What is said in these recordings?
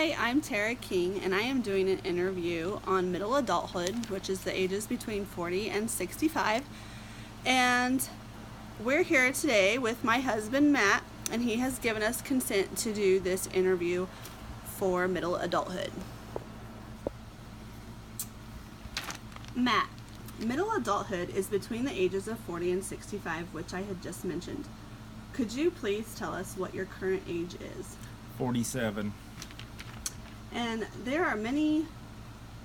Hi, I'm Tara King, and I am doing an interview on middle adulthood, which is the ages between 40 and 65. And we're here today with my husband, Matt, and he has given us consent to do this interview for middle adulthood. Matt, middle adulthood is between the ages of 40 and 65, which I had just mentioned. Could you please tell us what your current age is? 47. And there are many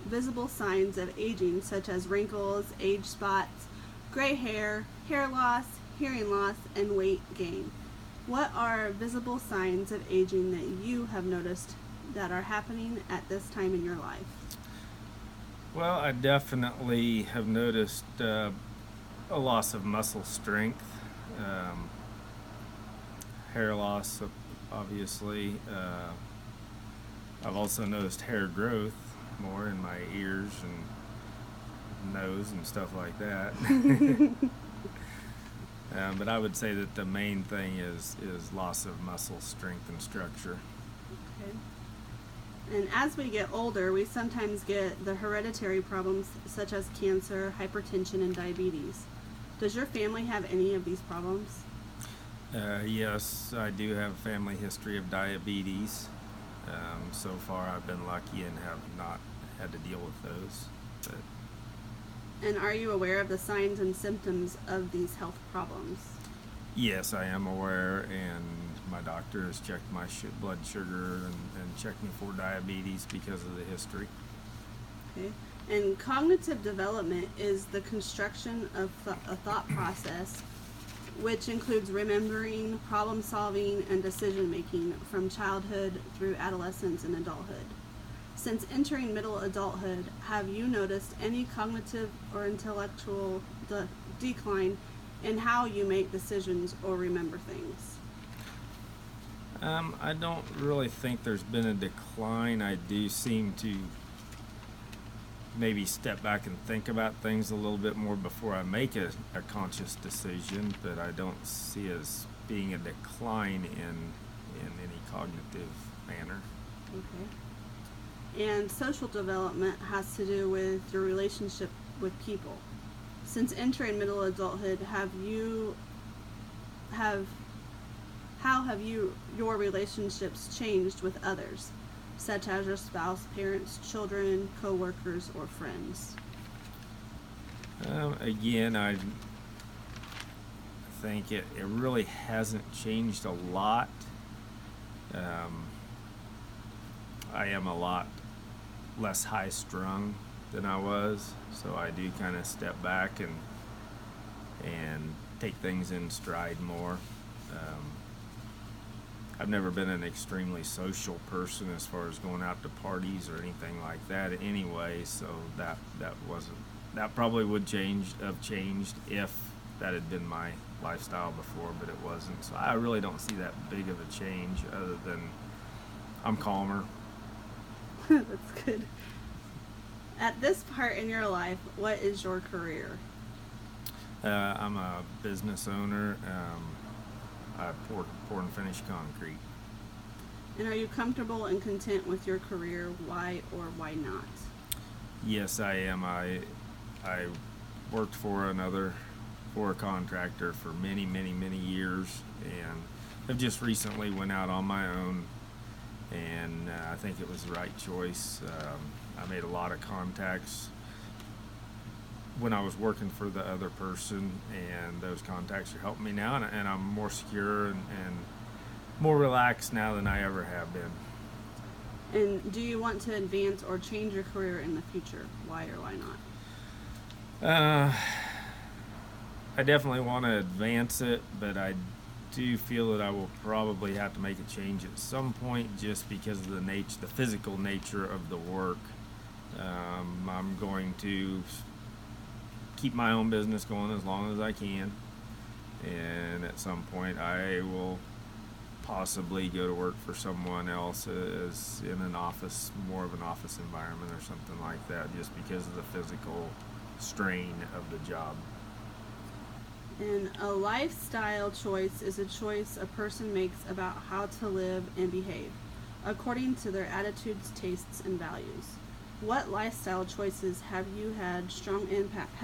visible signs of aging, such as wrinkles, age spots, gray hair, hair loss, hearing loss, and weight gain. What are visible signs of aging that you have noticed that are happening at this time in your life? Well, I definitely have noticed a loss of muscle strength, hair loss, obviously. I've also noticed hair growth more in my ears and nose and stuff like that. But I would say that the main thing is loss of muscle strength and structure. Okay. And as we get older, we sometimes get the hereditary problems such as cancer, hypertension, and diabetes. Does your family have any of these problems? Yes, I do have a family history of diabetes. So far I've been lucky and have not had to deal with those. And are you aware of the signs and symptoms of these health problems? Yes, I am aware, and my doctor has checked my blood sugar and checked me for diabetes because of the history. Okay. And cognitive development is the construction of a thought process which includes remembering, problem solving, and decision making from childhood through adolescence and adulthood. Since entering middle adulthood, have you noticed any cognitive or intellectual decline in how you make decisions or remember things? I don't really think there's been a decline. I do seem to maybe step back and think about things a little bit more before I make a conscious decision, but I don't see as being a decline in any cognitive manner. Okay. And social development has to do with your relationship with people. Since entering middle adulthood, how have your relationships changed with others, such as your spouse, parents, children, co-workers, or friends? Again, I think it really hasn't changed a lot. I am a lot less high-strung than I was, so I do kind of step back and take things in stride more. I've never been an extremely social person as far as going out to parties or anything like that anyway, so that probably would have changed if that had been my lifestyle before, but it wasn't. So I really don't see that big of a change other than I'm calmer. That's good. At this part in your life, what is your career? I'm a business owner. I pour and finish concrete. And are you comfortable and content with your career? Why or why not? Yes, I am. I worked for a contractor for many years, and I've just recently went out on my own, and I think it was the right choice. I made a lot of contacts when I was working for the other person, and those contacts are helping me now, and I'm more secure and more relaxed now than I ever have been. And do you want to advance or change your career in the future? Why or why not? I definitely want to advance it, but I do feel that I will probably have to make a change at some point just because of the physical nature of the work. I'm going to keep my own business going as long as I can, and at some point I will possibly go to work for someone else as in an office, more of an office environment or something like that, just because of the physical strain of the job. And a lifestyle choice is a choice a person makes about how to live and behave. according to their attitudes, tastes, and values. What lifestyle choices have you had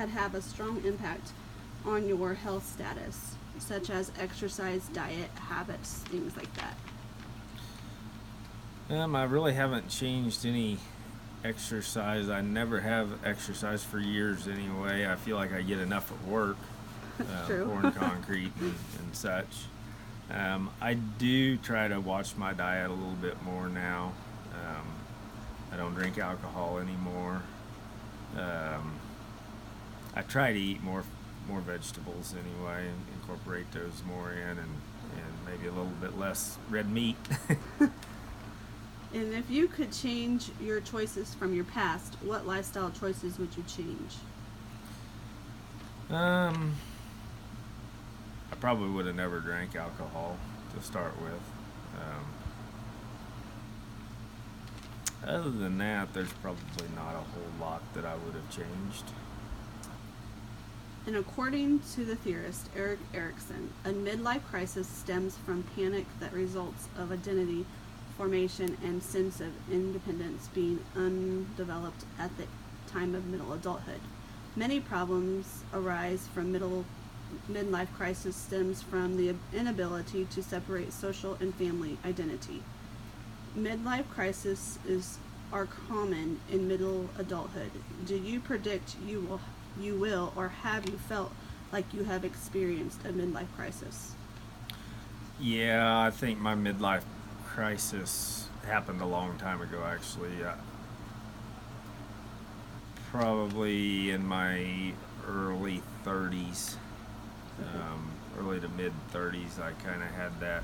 have a strong impact on your health status, such as exercise, diet, habits, things like that? I really haven't changed any exercise. I never have exercised for years anyway. I feel like I get enough at work, True. pouring concrete and such. I do try to watch my diet a little bit more now. I don't drink alcohol anymore. I try to eat more vegetables anyway, and incorporate those more in, and maybe a little bit less red meat. And if you could change your choices from your past, what lifestyle choices would you change? I probably would have never drank alcohol to start with. Other than that, there's probably not a whole lot that I would have changed. And according to the theorist Erik Erikson, a midlife crisis stems from panic that results of identity formation and sense of independence being undeveloped at the time of middle adulthood. Many problems arise from midlife crisis stems from the inability to separate social and family identity. Midlife crises are common in middle adulthood. Do you predict you will, or have you felt like you have experienced a midlife crisis? Yeah, I think my midlife crisis happened a long time ago, actually. Probably in my early 30s, early to mid 30s, I kind of had that.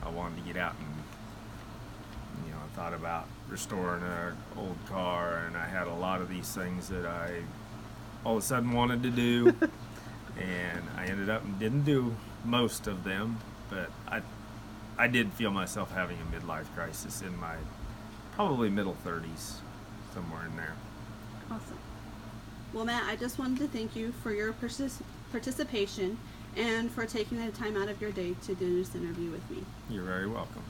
I wanted to get out and, I thought about restoring an old car, and I had a lot of these things that I all of a sudden wanted to do, and I ended up and didn't do most of them, but I did feel myself having a midlife crisis in my probably middle 30s, somewhere in there. Awesome. Well, Matt, I just wanted to thank you for your participation and for taking the time out of your day to do this interview with me. You're very welcome.